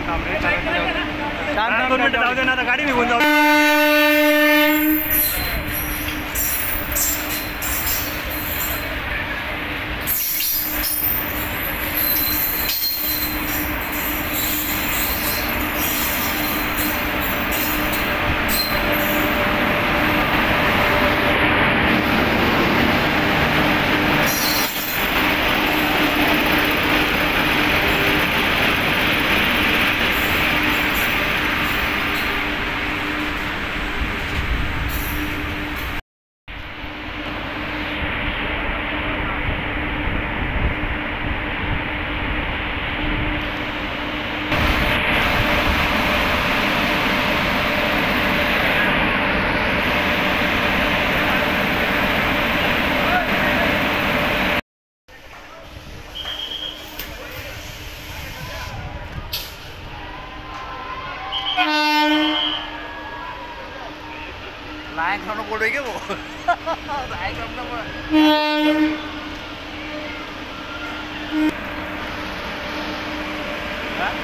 शांत 2 मिनिटं जाऊ दे ना, आता गाडी निघून जाऊ. लाइन खानु पड़े क्या वो लाइन करना पड़ा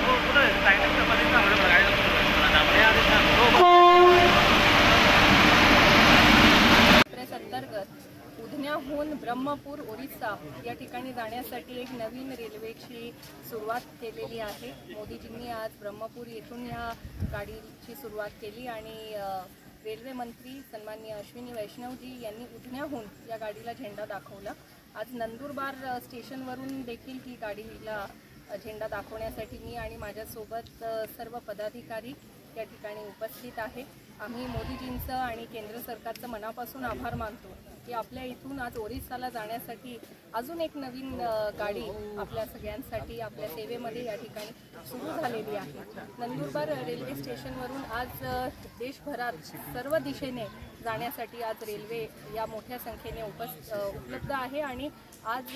वो पूरा टाइम का पता नहीं था गाड़ी प्रेस अंतर्गत उधन्याहून ब्रह्मपूर ओरिसा या ठिकाणी जाण्यासाठी एक नवीन रेल्वेची सुरुवात केलेली आहे। मोदीजींनी आज ब्रह्मपूर येथून या गाडीची सुरुवात केली आणि रेल्वे मंत्री सन्माननीय अश्विनी वैष्णवजी यांनी उधन्याहून या गाडीला झेंडा दाखवला। आज नंदुरबार स्टेशनवरून देखील ही गाडीला झेंडा दाखवण्यासाठी मी आणि माझ्यासोबत सर्व पदाधिकारी या ठिकाणी उपस्थित आहे। आम्ही मोदीजींचं आणि केंद्र सरकारचं मनापासून आभार मानतो की आपल्या इथून आज ओरिसाला जाण्यासाठी अजून एक नवीन गाडी आपल्या सगळ्यांसाठी आपल्या सेवेमध्ये या ठिकाणी सुरू झालेली आहे। नंदुरबार रेल्वे स्टेशनवरून आज देशभरात सर्व दिशेने जाण्यासाठी आज रेल्वे या मोठ्या संख्येने उपलब्ध आहे आणि आज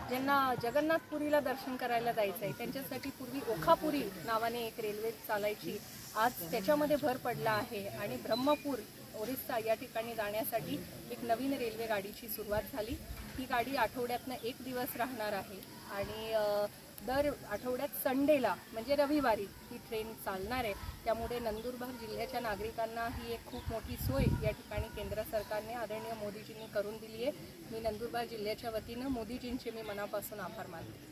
ज्यांना जगन्नाथपुरीला दर्शन करायला जायचं आहे त्यांच्यासाठी पूर्वी ओखापुरी नावाने एक रेल्वे चालायची, आज त्याच्यामध्ये भर पडला आहे आणि ब्रह्मपूर ओरिसा या ठिकाणी जाण्यासाठी एक नवीन रेल्वे गाडीची सुरुवात झाली। ही गाडी आठवड्यातनं एक दिवस राहणार आहे आणि दर आठवड्यात संडेला म्हणजे रविवारी ही ट्रेन चालणार आहे। त्यामुळे नंदुरबार जिल्ह्याच्या नागरिकांना ही एक खूप मोठी सोय या ठिकाणी केंद्र सरकारने आदरणीय मोदीजींनी करून दिली आहे। मी नंदुरबार जिल्ह्याच्या वतीनं मोदीजींचे मी मनापासून आभार मानते।